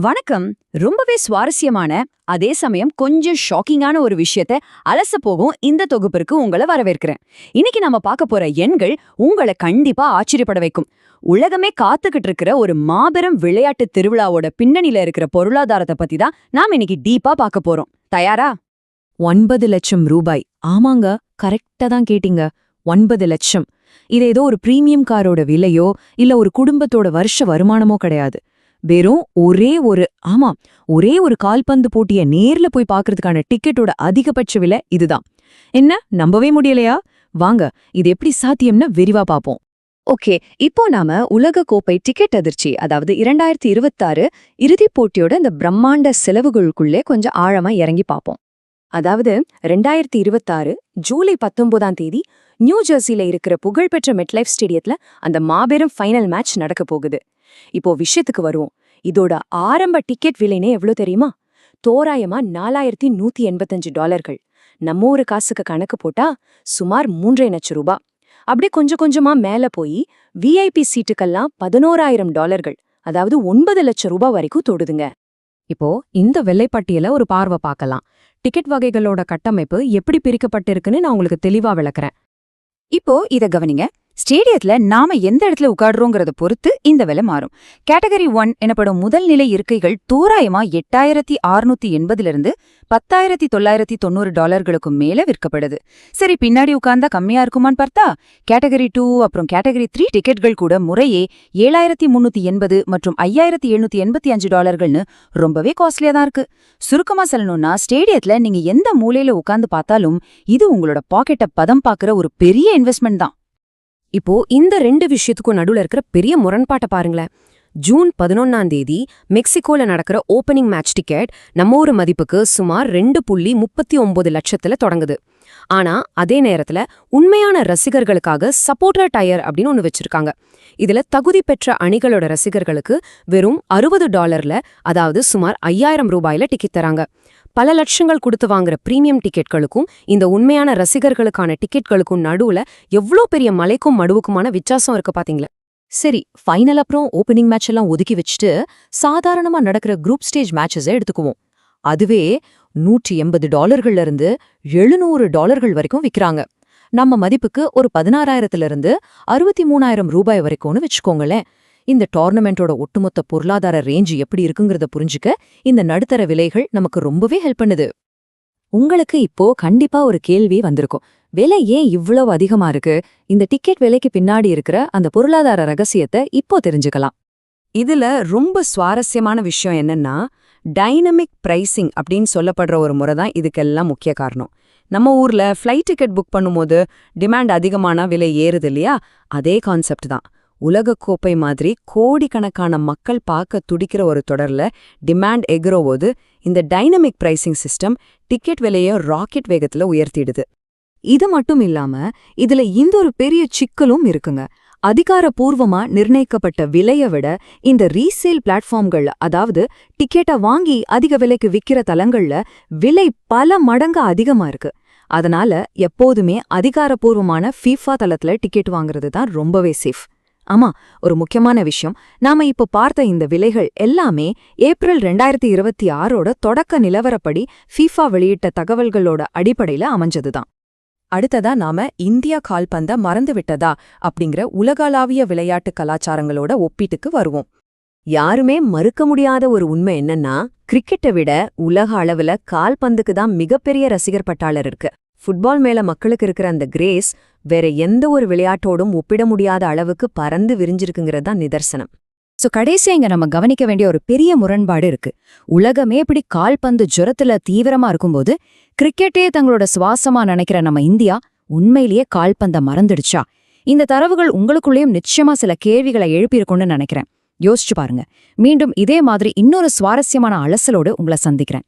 வணக்கம். ரொம்பவே சுவாரஸ்யமான, அதே சமயம் கொஞ்சம் ஷாக்கிங்கான ஒரு விஷயத்த அலச போகும் இந்த தொகுப்பிற்கு உங்களை வரவேற்கிறேன். இன்னைக்கு நம்ம பார்க்க போற எண்கள் உங்களை கண்டிப்பா ஆச்சரியப்பட வைக்கும். உலகமே காத்துக்கிட்டு இருக்கிற ஒரு மாபெரும் விளையாட்டு திருவிழாவோட பின்னணியில இருக்கிற பொருளாதாரத்தை பத்தி தான் நாம இன்னைக்கு டீப்பா பார்க்க போறோம். தயாரா? 9 லட்சம் ரூபாய். ஆமாங்க, கரெக்டா தான் கேட்டீங்க. 9 லட்சம். இது ஏதோ ஒரு பிரீமியம் காரோட விலையோ இல்ல ஒரு குடும்பத்தோட வருஷ வருமானமோ கிடையாது. வெறும் ஒரே ஒரு கால்பந்து போட்டிய நேர்ல போய் பார்க்கறதுக்கான டிக்கெட்டோட அதிகபட்ச விலை இதுதான். என்ன, நம்பவே முடியலையா? வாங்க, இது எப்படி சாத்தியம்னு விரிவா பாப்போம். ஓகே, இப்போ நாம உலக கோப்பை டிக்கெட் அதிர்ச்சி, அதாவது 2026 இறுதிப் போட்டியோட இந்த பிரம்மாண்ட செலவுகளுக்குள்ளே கொஞ்சம் ஆழமா இறங்கி பார்ப்போம். அதாவது 2026 ஜூலை 19ஆம் தேதி நியூ ஜெர்சில இருக்கிற புகழ்பெற்ற மெட்லைஃப் ஸ்டேடியத்துல அந்த மாபெரும் ஃபைனல் மேட்ச் நடக்க போகுது. இப்போ விஷயத்துக்கு வருவோம். இதோட ஆரம்ப டிக்கெட் விலைனே எவ்வளோ தெரியுமா? தோராயமா $4185. நம்ம ஒரு காசுக்கு கணக்கு போட்டா சுமார் 3.5 லட்சம் ரூபாய். அப்படியே கொஞ்சம் கொஞ்சமா மேல போய் விஐபி சீட்டுக்கெல்லாம் $11,000, அதாவது 9 லட்சம் ரூபாய் வரைக்கும் தொடுதுங்க. இப்போ இந்த வெள்ளைப்பட்டியல ஒரு பார்வை பார்க்கலாம். டிக்கெட் வகைகளோட கட்டமைப்பு எப்படி பிரிக்கப்பட்டிருக்குன்னு நான் உங்களுக்கு தெளிவா விளக்குறேன். இப்போ இத கவனிங்க. ஸ்டேடியத்துல நாம எந்த இடத்துல உட்காடுறோங்கிறத பொறுத்து இந்த விலை மாறும். கேட்டகரி 1 எனப்படும் முதல் நிலை இருக்கைகள் தோராயமா $8,680 $10,990 மேல விற்கப்படுது. சரி, பின்னாடி உட்கார்ந்தா கம்மியா இருக்குமான்னு பார்த்தா கேட்டகரி 2 அப்புறம் கேட்டகரி 3 டிக்கெட்கள் கூட முறையே $7,380 மற்றும் $5,785 ரொம்பவே காஸ்ட்லியா தான் இருக்கு. சுருக்கமா சொல்லணும்னா, ஸ்டேடியத்துல நீங்க எந்த மூலையில உட்கார்ந்து பார்த்தாலும் இது உங்களோட பாக்கெட்டை பதம் பார்க்குற ஒரு பெரிய இன்வெஸ்ட்மெண்ட் தான். இப்போ இந்த 2 விஷயத்துக்கும் நடுவுல இருக்கிற பெரிய முரண்பாட்டை பாருங்களேன். ஜூன் 11ஆம் தேதி மெக்சிகோல நடக்கிற ஓப்பனிங் மேட்ச் டிக்கெட் நம்ம ஊர் மதிப்புக்கு சுமார் 2.39 லட்சத்துல தொடங்குது. ஆனா அதே நேரத்துல உண்மையான ரசிகர்களுக்காக சப்போர்ட்டர் டயர் அப்படின்னு ஒண்ணு வச்சிருக்காங்க. இதுல தகுதி பெற்ற அணிகளோட ரசிகர்களுக்கு வெறும் $60, அதாவது சுமார் $5,000 டிக்கெட் தராங்க. பல லட்சங்கள் கொடுத்து வாங்குற பிரீமியம் டிக்கெட்களுக்கும் இந்த உண்மையான ரசிகர்களுக்கான டிக்கெட்களுக்கும் நடுவுல எவ்வளோ பெரிய மலைக்கும் மடுவுக்குமான வித்தியாசம் இருக்கு பாத்தீங்களா? சரி, ஃபைனல் அப்புறம் ஓப்பனிங் மேட்ச் எல்லாம் ஒதுக்கி வச்சுட்டு சாதாரணமா நடக்கிற குரூப் ஸ்டேஜ் மேட்சஸை எடுத்துக்குவோம். அதுவே $180 இருந்து $700 வரைக்கும் விற்கிறாங்க. நம்ம மதிப்புக்கு ஒரு 16,000 $63,000 வரைக்கும்னு வச்சுக்கோங்களேன். இந்த டோர்னமெண்டோட ஒட்டுமொத்த பொருளாதார ரேஞ்சு எப்படி இருக்குங்கிறத புரிஞ்சுக்க இந்த நடுத்தர விலைகள் நமக்கு ரொம்பவே ஹெல்ப் பண்ணுது. உங்களுக்கு இப்போ கண்டிப்பா ஒரு கேள்வி வந்திருக்கும். விலை ஏன் இவ்வளவு அதிகமா இருக்கு? இந்த டிக்கெட் விலைக்கு பின்னாடி இருக்கிற அந்த பொருளாதார ரகசியத்தை இப்போ தெரிஞ்சுக்கலாம். இதுல ரொம்ப சுவாரஸ்யமான விஷயம் என்னன்னா, டைனமிக் பிரைசிங் அப்படின்னு சொல்லப்படுற ஒரு முறை தான் இதுக்கெல்லாம் முக்கிய காரணம். நம்ம ஊர்ல ஃப்ளைட் டிக்கெட் புக் பண்ணும்போது டிமாண்ட் அதிகமான விலை ஏறுது இல்லையா? அதே கான்செப்ட் தான். உலகக்கோப்பை மாதிரி கோடிக்கணக்கான மக்கள் பார்க்க துடிக்கிற ஒரு தொடர்ல டிமாண்ட் எகுறவோது இந்த டைனமிக் பிரைசிங் சிஸ்டம் டிக்கெட் விலையை ராக்கெட் வேகத்துல உயர்த்திடுது. இது மட்டும் இல்லாம இதுல இந்த ஒரு பெரிய சிக்கலும் இருக்குங்க. அதிகாரப்பூர்வமா நிர்ணயிக்கப்பட்ட விலையை விட இந்த ரீசேல் பிளாட்ஃபார்ம்கள், அதாவது டிக்கெட்டை வாங்கி அதிக விலைக்கு விக்கிற தலங்கள்ல விலை பல மடங்கு அதிகமா இருக்கு. அதனால எப்போதுமே அதிகாரப்பூர்வமான ஃபீஃபா தளத்துல டிக்கெட் வாங்குறது தான் ரொம்பவே சேஃப். ஆமா, ஒரு முக்கியமான விஷயம், நாம இப்போ பார்த்த இந்த விலைகள் எல்லாமே ஏப்ரல் 2026ஓட தொடக்க நிலவரப்படி ஃபீஃபா வெளியிட்ட தகவல்களோட அடிப்படையில அமைஞ்சதுதான். அடுத்ததா நாம இந்தியா கால்பந்த மறந்துவிட்டதா அப்படிங்கிற உலகளாவிய விளையாட்டு கலாச்சாரங்களோட ஒப்பீட்டுக்கு வருவோம். யாருமே மறுக்க முடியாத ஒரு உண்மை என்னன்னா, கிரிக்கெட்டை விட உலக அளவுல கால்பந்துக்கு தான் மிகப்பெரிய ரசிகர் பட்டாளர் இருக்கு. ஃபுட்பால் மேல மக்களுக்கு இருக்கிற அந்த கிரேஸ் வேற எந்த ஒரு விளையாட்டோடும் ஒப்பிட முடியாத அளவுக்கு பறந்து விரிஞ்சிருக்குங்கிறது தான் நிதர்சனம். கடைசியா இங்க நம்ம கவனிக்க வேண்டிய ஒரு பெரிய முரண்பாடு இருக்கு. உலகமே இப்படி கால்பந்து ஜுரத்துல தீவிரமா இருக்கும்போது கிரிக்கெட்டே தங்களோட சுவாசமா நினைக்கிற நம்ம இந்தியா உண்மையிலேயே கால்பந்த மறந்துடுச்சா? இந்த தரவுகள் உங்களுக்குள்ளேயும் நிச்சயமா சில கேள்விகளை எழுப்பியிருக்கும்னு நினைக்கிறேன். யோசிச்சு பாருங்க. மீண்டும் இதே மாதிரி இன்னொரு சுவாரஸ்யமான அலசலோடு உங்களை சந்திக்கிறேன்.